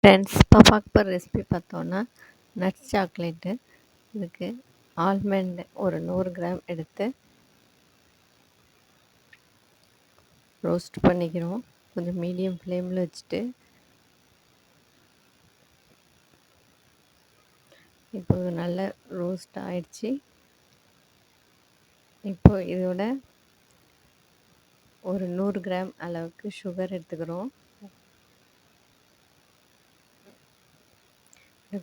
Friends இப்போ பார்க்க போகிற ரெசிபி பார்த்தோன்னா நட்ஸ் சாக்லேட்டு. இதுக்கு ஆல்மண்ட் ஒரு 100 கிராம் எடுத்து ரோஸ்ட் பண்ணிக்கிறோம். கொஞ்சம் மீடியம் ஃப்ளேமில் வச்சுட்டு இப்போ நல்ல ரோஸ்ட் ஆயிடுச்சு. இப்போ இதோட ஒரு 100 கிராம் அளவுக்கு சுகர் எடுத்துக்கிறோம்.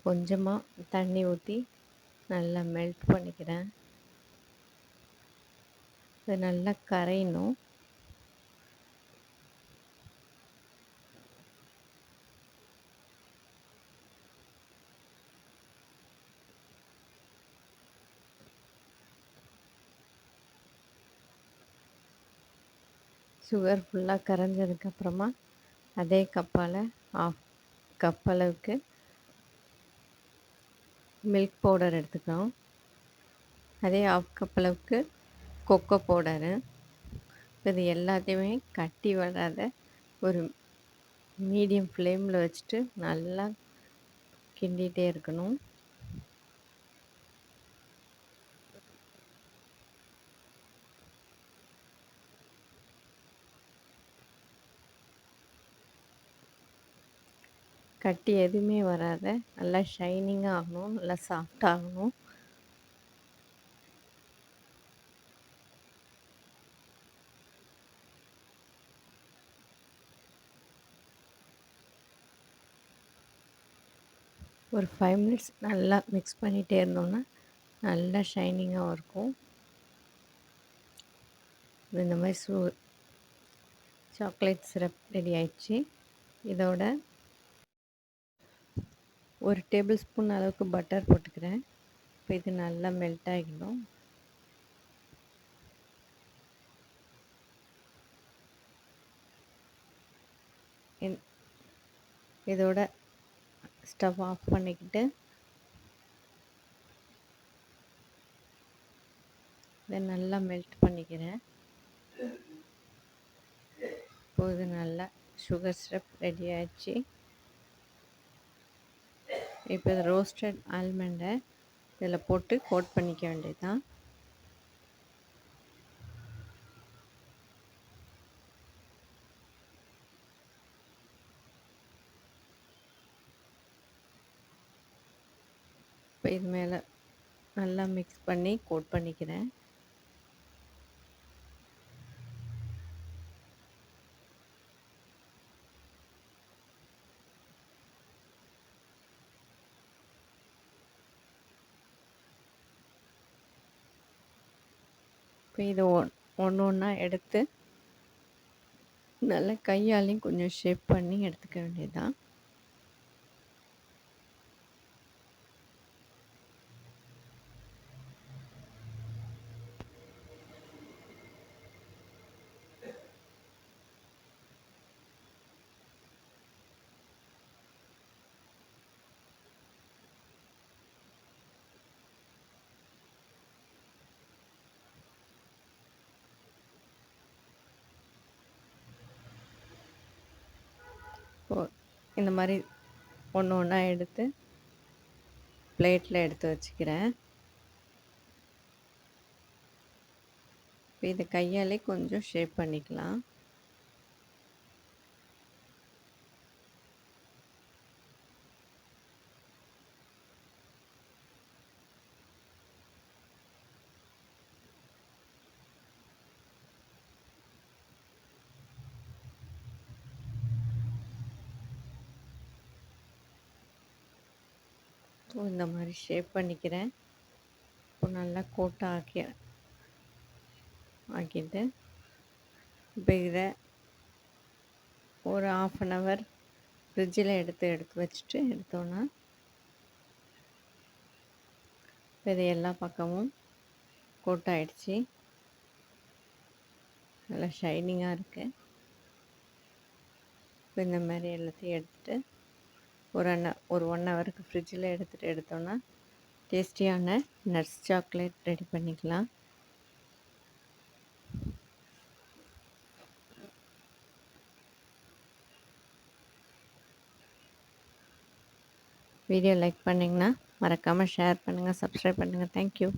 கொஞ்சமாக தண்ணி ஊற்றி நல்லா மெல்ட் பண்ணிக்கிறேன். இது நல்லா கரையணும். சுகர் ஃபுல்லாக கரைஞ்சதுக்கப்புறமா அதே கப்பால் ஆஃப் கப் அளவுக்கு மில்க் பவுடர் எடுத்துக்கிறோம். அதே ஆஃப் கப் அளவுக்கு கொக்கோ பவுடரு. இது எல்லாத்தையுமே கட்டி வராத ஒரு மீடியம் ஃப்ளேமில் வச்சுட்டு நல்லா கிண்டிகிட்டே இருக்கணும். கட்டி எதுவுமே வராத நல்லா ஷைனிங்காக ஆகணும், நல்லா சாஃப்டாகணும். ஒரு 5 மினிட்ஸ் நல்லா மிக்ஸ் பண்ணிகிட்டே இருந்தோம்னா நல்லா ஷைனிங்காக இருக்கும். இந்த மாதிரி சாக்லேட் சிரப் ரெடி ஆயிடுச்சு. இதோட ஒரு டேபிள் ஸ்பூன் அளவுக்கு பட்டர் போட்டுக்கிறேன். இப்போ இது நல்லா மெல்ட் ஆகிடும். இதோட ஸ்டவ் ஆஃப் பண்ணிக்கிட்டு இதை நல்லா மெல்ட் பண்ணிக்கிறேன். இப்போது நல்லா சுகர் சிரப் ரெடி ஆயிடுச்சு. இப்போ இது ரோஸ்டட் ஆல்மண்டை இதில் போட்டு கோட் பண்ணிக்க வேண்டியதுதான். இப்போ இது மேலே நல்லா மிக்ஸ் பண்ணி கோட் பண்ணிக்கிறேன். இப்போ இது ஒன்று ஒன்றா எடுத்து நல்லா கையாலையும் கொஞ்சம் ஷேப் பண்ணி எடுத்துக்க வேண்டியதுதான். இந்த மாதிரி ஒன்று ஒன்றா எடுத்து பிளேட்டில் எடுத்து வச்சுக்கிறேன். இப்போ இதை கையாலே கொஞ்சம் ஷேப் பண்ணிக்கலாம். இந்த மாதிரி ஷேப் பண்ணிக்கிறேன். இப்போ நல்லா கோட்டாக ஆக்கிட்டு இப்போ இதை ஒரு 1/2 ஹவர் ஃப்ரிட்ஜில் எடுத்து வச்சுட்டு எடுத்தோன்னா இது எல்லா பக்கமும் கோட் ஆகிடுச்சி. நல்லா ஷைனிங்காக இருக்குது. இப்போ இந்த மாதிரி எல்லாத்தையும் எடுத்துகிட்டு ஒரு 1 ஹவருக்கு ஃப்ரிட்ஜில் எடுத்தோன்னா டேஸ்டியான நட்ஸ் சாக்லேட் ரெடி பண்ணிக்கலாம். வீடியோ லைக் பண்ணிங்கன்னா மறக்காமல் ஷேர் பண்ணுங்கள், சப்ஸ்கிரைப் பண்ணுங்கள். தேங்க்யூ.